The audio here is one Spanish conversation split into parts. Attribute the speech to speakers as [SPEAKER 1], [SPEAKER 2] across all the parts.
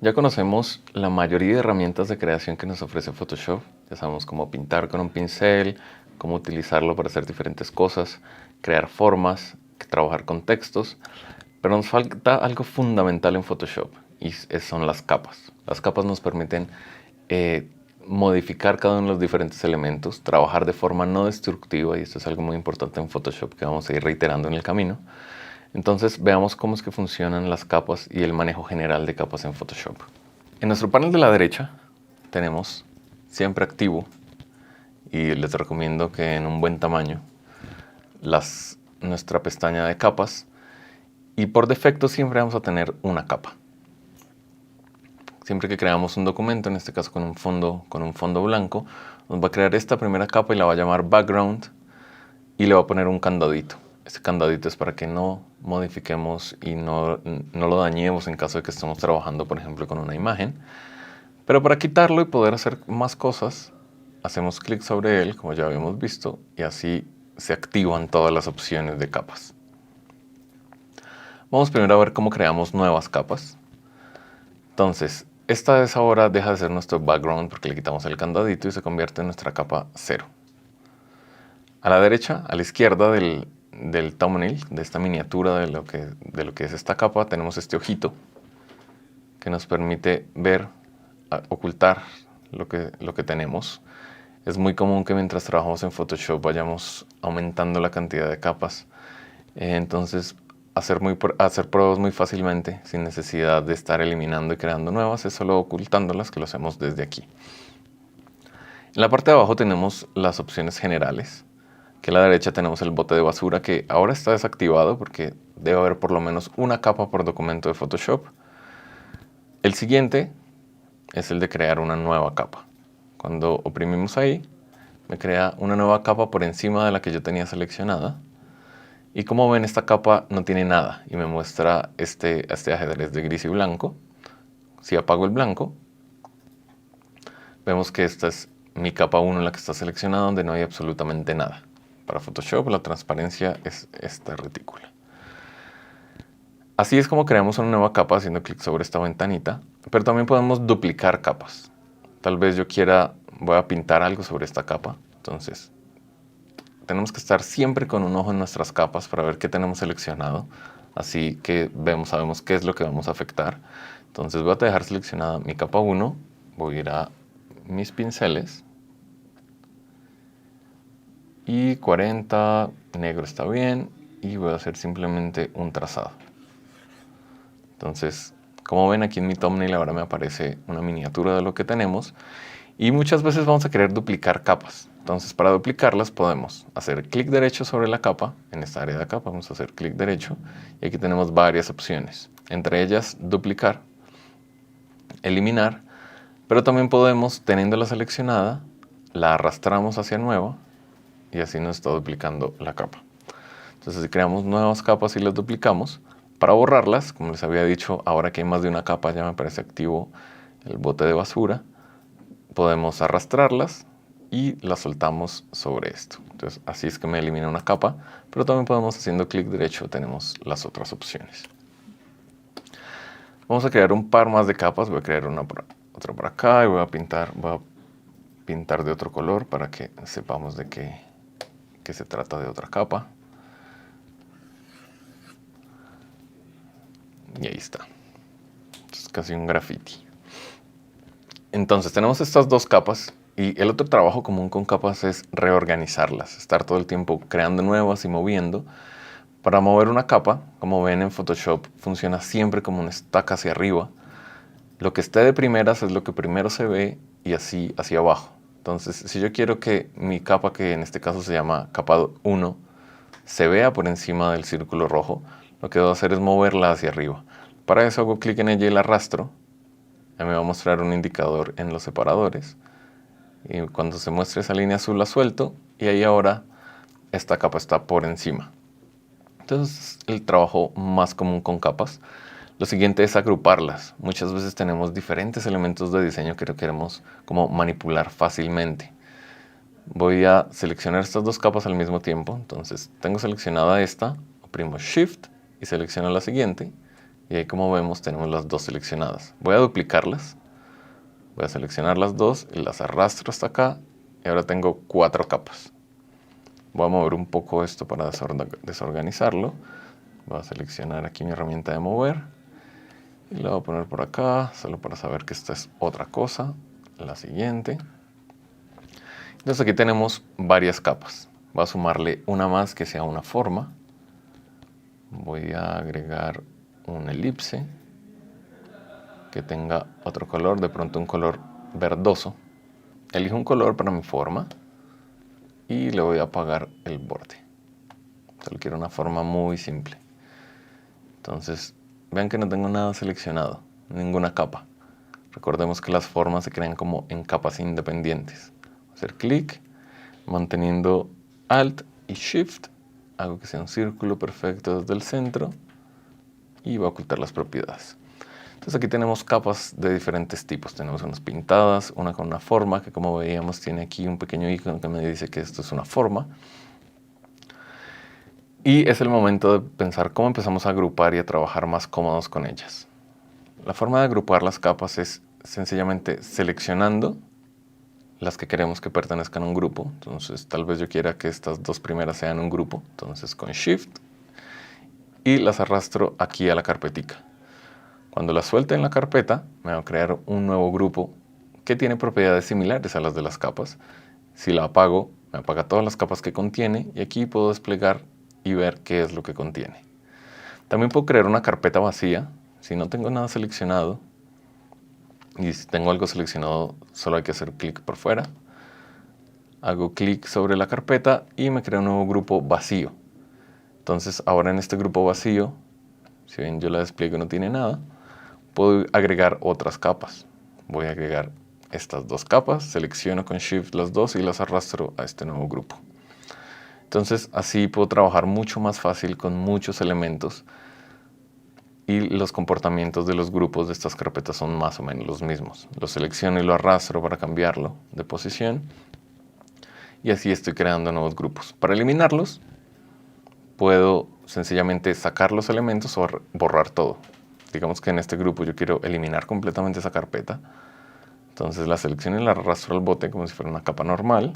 [SPEAKER 1] Ya conocemos la mayoría de herramientas de creación que nos ofrece Photoshop. Ya sabemos cómo pintar con un pincel, cómo utilizarlo para hacer diferentes cosas, crear formas, trabajar con textos. Pero nos falta algo fundamental en Photoshop y son las capas. Las capas nos permiten modificar cada uno de los diferentes elementos, trabajar de forma no destructiva, y esto es algo muy importante en Photoshop que vamos a ir reiterando en el camino. Entonces veamos cómo es que funcionan las capas y el manejo general de capas en Photoshop. En nuestro panel de la derecha tenemos siempre activo, y les recomiendo que en un buen tamaño, nuestra pestaña de capas, y por defecto siempre vamos a tener una capa. Siempre que creamos un documento, en este caso con un fondo blanco, nos va a crear esta primera capa y la va a llamar background y le va a poner un candadito. Este candadito es para que no modifiquemos y no lo dañemos en caso de que estemos trabajando, por ejemplo, con una imagen. Pero para quitarlo y poder hacer más cosas, hacemos clic sobre él, como ya habíamos visto, y así se activan todas las opciones de capas. Vamos primero a ver cómo creamos nuevas capas. Entonces, esta vez ahora deja de ser nuestro background porque le quitamos el candadito y se convierte en nuestra capa 0. A la derecha, a la izquierda del thumbnail, de esta miniatura de lo que es esta capa, tenemos este ojito que nos permite ver, ocultar lo que tenemos. Es muy común que mientras trabajamos en Photoshop vayamos aumentando la cantidad de capas. Entonces, hacer pruebas muy fácilmente, sin necesidad de estar eliminando y creando nuevas, es solo ocultándolas, que lo hacemos desde aquí. En la parte de abajo tenemos las opciones generales, que a la derecha tenemos el bote de basura, que ahora está desactivado porque debe haber por lo menos una capa por documento de Photoshop. El siguiente es el de crear una nueva capa. Cuando oprimimos ahí, me crea una nueva capa por encima de la que yo tenía seleccionada. Y como ven, esta capa no tiene nada y me muestra este ajedrez de gris y blanco. Si apago el blanco, vemos que esta es mi capa 1, la que está seleccionada, donde no hay absolutamente nada. Para Photoshop la transparencia es esta retícula. Así es como creamos una nueva capa haciendo clic sobre esta ventanita, pero también podemos duplicar capas. Tal vez yo voy a pintar algo sobre esta capa, entonces tenemos que estar siempre con un ojo en nuestras capas para ver qué tenemos seleccionado, así que sabemos qué es lo que vamos a afectar. Entonces voy a dejar seleccionada mi capa 1, voy a ir a mis pinceles, y 40, negro está bien, y voy a hacer simplemente un trazado. Entonces, como ven aquí en mi thumbnail ahora me aparece una miniatura de lo que tenemos, y muchas veces vamos a querer duplicar capas. Entonces, para duplicarlas podemos hacer clic derecho sobre la capa. En esta área de acá vamos a hacer clic derecho y aquí tenemos varias opciones, entre ellas duplicar, eliminar, pero también podemos, teniéndola seleccionada, la arrastramos hacia nueva y así nos está duplicando la capa. Entonces, si creamos nuevas capas y las duplicamos, para borrarlas, como les había dicho, ahora que hay más de una capa ya me aparece activo el bote de basura, podemos arrastrarlas y las soltamos sobre esto. Entonces, así es que me elimina una capa, pero también podemos, haciendo clic derecho, tenemos las otras opciones. Vamos a crear un par más de capas. Voy a crear otra por acá y voy a pintar de otro color para que sepamos de que se trata de otra capa. Y ahí está. Es casi un graffiti. Entonces tenemos estas dos capas y el otro trabajo común con capas es reorganizarlas, estar todo el tiempo creando nuevas y moviendo. Para mover una capa, como ven en Photoshop, funciona siempre como un stack hacia arriba. Lo que esté de primeras es lo que primero se ve y así hacia abajo. Entonces, si yo quiero que mi capa, que en este caso se llama capa 1, se vea por encima del círculo rojo, lo que debo hacer es moverla hacia arriba. Para eso hago clic en ella y la arrastro. Ya me va a mostrar un indicador en los separadores. Y cuando se muestre esa línea azul la suelto y ahí ahora esta capa está por encima. Entonces, el trabajo más común con capas. Lo siguiente es agruparlas. Muchas veces tenemos diferentes elementos de diseño que queremos como manipular fácilmente. Voy a seleccionar estas dos capas al mismo tiempo. Entonces, tengo seleccionada esta, oprimo Shift y selecciono la siguiente. Y ahí, como vemos, tenemos las dos seleccionadas. Voy a duplicarlas. Voy a seleccionar las dos y las arrastro hasta acá. Y ahora tengo 4 capas. Voy a mover un poco esto para desorganizarlo. Voy a seleccionar aquí mi herramienta de mover. Y la voy a poner por acá, solo para saber que esta es otra cosa. La siguiente. Entonces aquí tenemos varias capas. Voy a sumarle una más que sea una forma. Voy a agregar una elipse que tenga otro color, de pronto un color verdoso. Elijo un color para mi forma y le voy a apagar el borde. Solo quiero una forma muy simple. Entonces, vean que no tengo nada seleccionado, ninguna capa. Recordemos que las formas se crean como en capas independientes. Voy a hacer clic, manteniendo Alt y Shift. Hago que sea un círculo perfecto desde el centro y voy a ocultar las propiedades. Entonces aquí tenemos capas de diferentes tipos. Tenemos unas pintadas, una con una forma, que como veíamos tiene aquí un pequeño icono que me dice que esto es una forma. Y es el momento de pensar cómo empezamos a agrupar y a trabajar más cómodos con ellas. La forma de agrupar las capas es sencillamente seleccionando las que queremos que pertenezcan a un grupo. Entonces tal vez yo quiera que estas dos primeras sean un grupo. Entonces con Shift y las arrastro aquí a la carpetica. Cuando la suelte en la carpeta, me va a crear un nuevo grupo que tiene propiedades similares a las de las capas. Si la apago, me apaga todas las capas que contiene y aquí puedo desplegar y ver qué es lo que contiene. También puedo crear una carpeta vacía. Si no tengo nada seleccionado y si tengo algo seleccionado, solo hay que hacer clic por fuera. Hago clic sobre la carpeta y me crea un nuevo grupo vacío. Entonces ahora en este grupo vacío, si ven yo la despliego y no tiene nada, puedo agregar otras capas. Voy a agregar estas dos capas, selecciono con Shift las dos y las arrastro a este nuevo grupo. Entonces así puedo trabajar mucho más fácil con muchos elementos y los comportamientos de los grupos de estas carpetas son más o menos los mismos. Lo selecciono y lo arrastro para cambiarlo de posición y así estoy creando nuevos grupos. Para eliminarlos puedo sencillamente sacar los elementos o borrar todo. Digamos que en este grupo yo quiero eliminar completamente esa carpeta. Entonces la selecciono y la arrastro al bote como si fuera una capa normal.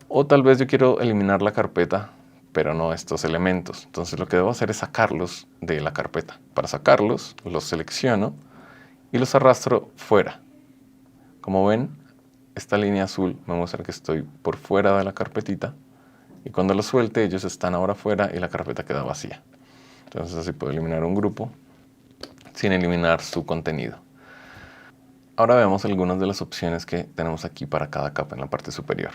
[SPEAKER 1] O tal vez yo quiero eliminar la carpeta, pero no estos elementos. Entonces lo que debo hacer es sacarlos de la carpeta. Para sacarlos, los selecciono y los arrastro fuera. Como ven, esta línea azul me muestra que estoy por fuera de la carpetita. Y cuando los suelte, ellos están ahora fuera y la carpeta queda vacía. Entonces así puedo eliminar un grupo sin eliminar su contenido. Ahora veamos algunas de las opciones que tenemos aquí para cada capa en la parte superior.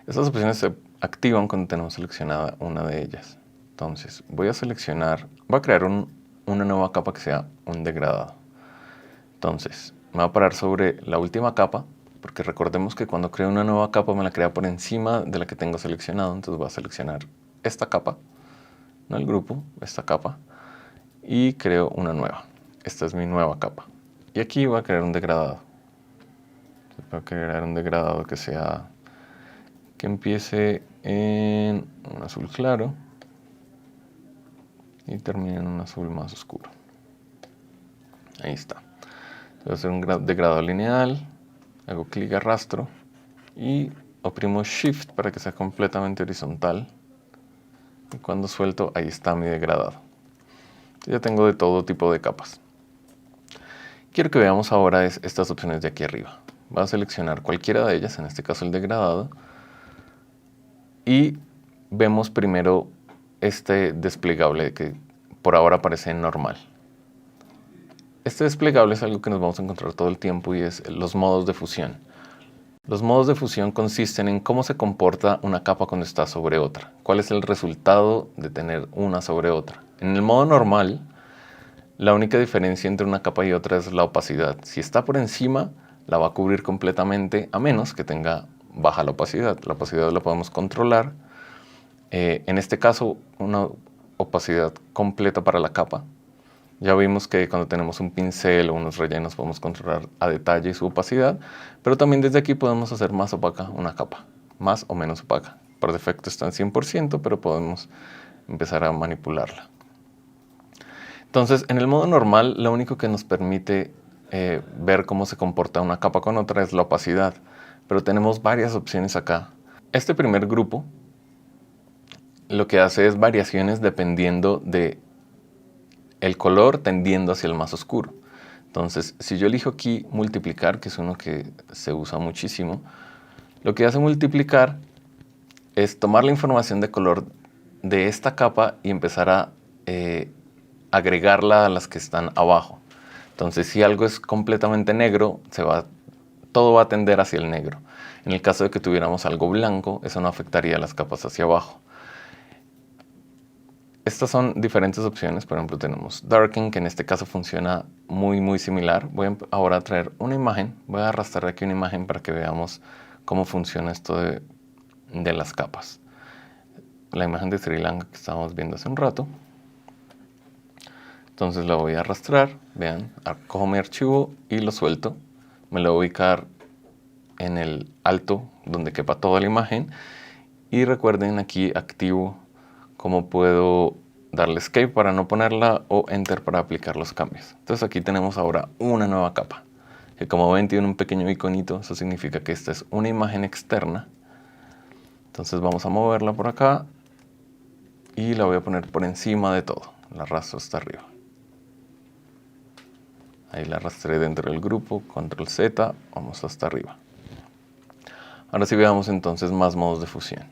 [SPEAKER 1] Estas opciones se activan cuando tenemos seleccionada una de ellas. Entonces voy a crear una nueva capa que sea un degradado. Entonces me voy a parar sobre la última capa, porque recordemos que cuando creo una nueva capa me la crea por encima de la que tengo seleccionado. Entonces voy a seleccionar esta capa, no el grupo, esta capa, y creo una nueva. Esta es mi nueva capa. Y aquí voy a crear un degradado. Voy a crear un degradado que empiece en un azul claro y termine en un azul más oscuro. Ahí está. Voy a hacer un degradado lineal, hago clic arrastro y oprimo Shift para que sea completamente horizontal. Y cuando suelto, ahí está mi degradado. Ya tengo de todo tipo de capas. Quiero que veamos ahora estas opciones de aquí arriba. Voy a seleccionar cualquiera de ellas, en este caso el degradado, y vemos primero este desplegable que por ahora aparece en normal. Este desplegable es algo que nos vamos a encontrar todo el tiempo y es los modos de fusión. Los modos de fusión consisten en cómo se comporta una capa cuando está sobre otra. ¿Cuál es el resultado de tener una sobre otra? En el modo normal, la única diferencia entre una capa y otra es la opacidad. Si está por encima, la va a cubrir completamente, a menos que tenga baja la opacidad. La opacidad la podemos controlar. En este caso, una opacidad completa para la capa. Ya vimos que cuando tenemos un pincel o unos rellenos podemos controlar a detalle su opacidad, pero también desde aquí podemos hacer más opaca una capa, más o menos opaca. Por defecto está en 100%, pero podemos empezar a manipularla. Entonces, en el modo normal, lo único que nos permite ver cómo se comporta una capa con otra es la opacidad, pero tenemos varias opciones acá. Este primer grupo lo que hace es variaciones dependiendo de el color tendiendo hacia el más oscuro. Entonces, si yo elijo aquí multiplicar, que es uno que se usa muchísimo, lo que hace multiplicar es tomar la información de color de esta capa y empezar a agregarla a las que están abajo. Entonces, si algo es completamente negro, todo va a tender hacia el negro. En el caso de que tuviéramos algo blanco, eso no afectaría las capas hacia abajo. Estas son diferentes opciones. Por ejemplo, tenemos Darken, que en este caso funciona muy similar. Voy ahora a traer una imagen. Voy a arrastrar aquí una imagen para que veamos cómo funciona esto de las capas. La imagen de Sri Lanka que estábamos viendo hace un rato. Entonces la voy a arrastrar. Vean, cojo mi archivo y lo suelto. Me lo voy a ubicar en el alto donde quepa toda la imagen. Y recuerden, aquí activo cómo puedo darle escape para no ponerla o enter para aplicar los cambios. Entonces aquí tenemos ahora una nueva capa, que como ven tiene un pequeño iconito. Eso significa que esta es una imagen externa. Entonces vamos a moverla por acá y la voy a poner por encima de todo. La arrastro hasta arriba. Ahí la arrastré dentro del grupo, control Z, vamos hasta arriba. Ahora sí veamos entonces más modos de fusión.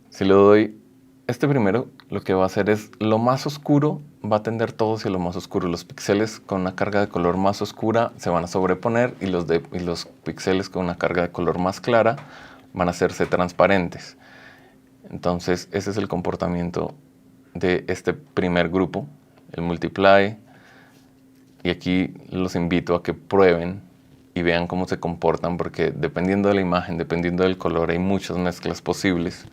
[SPEAKER 1] Si le doy este primero, lo que va a hacer es lo más oscuro, va a tender todo hacia lo más oscuro. Los píxeles con una carga de color más oscura se van a sobreponer y los píxeles con una carga de color más clara van a hacerse transparentes. Entonces ese es el comportamiento de este primer grupo, el multiply. Y aquí los invito a que prueben y vean cómo se comportan, porque dependiendo de la imagen, dependiendo del color, hay muchas mezclas posibles.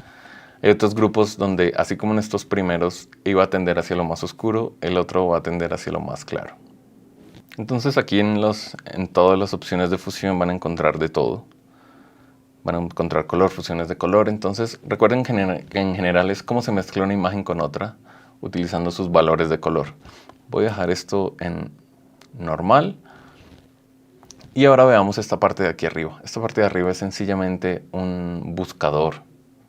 [SPEAKER 1] Hay otros grupos donde, así como en estos primeros, iba a tender hacia lo más oscuro, el otro va a tender hacia lo más claro. Entonces aquí en todas las opciones de fusión van a encontrar de todo. Van a encontrar color, fusiones de color. Entonces recuerden que en general es cómo se mezcla una imagen con otra, utilizando sus valores de color. Voy a dejar esto en normal. Y ahora veamos esta parte de aquí arriba. Esta parte de arriba es sencillamente un buscador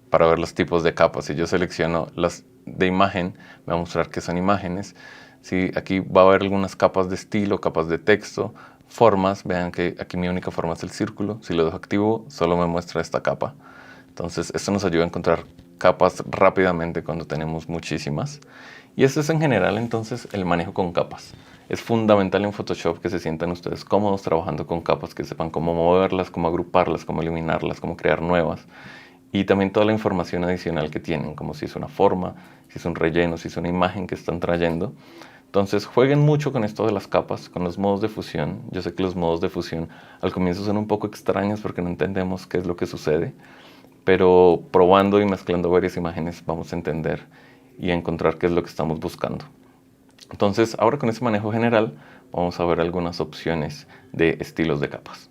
[SPEAKER 1] para ver los tipos de capas. Si yo selecciono las de imagen, me va a mostrar que son imágenes. Si aquí va a haber algunas capas de estilo, capas de texto, formas. Vean que aquí mi única forma es el círculo. Si lo dejo activo, solo me muestra esta capa. Entonces esto nos ayuda a encontrar capas rápidamente cuando tenemos muchísimas. Y esto es en general entonces el manejo con capas. Es fundamental en Photoshop que se sientan ustedes cómodos trabajando con capas, que sepan cómo moverlas, cómo agruparlas, cómo eliminarlas, cómo crear nuevas. Y también toda la información adicional que tienen, como si es una forma, si es un relleno, si es una imagen que están trayendo. Entonces jueguen mucho con esto de las capas, con los modos de fusión. Yo sé que los modos de fusión al comienzo son un poco extraños porque no entendemos qué es lo que sucede, pero probando y mezclando varias imágenes vamos a entender y a encontrar qué es lo que estamos buscando. Entonces ahora con ese manejo general vamos a ver algunas opciones de estilos de capas.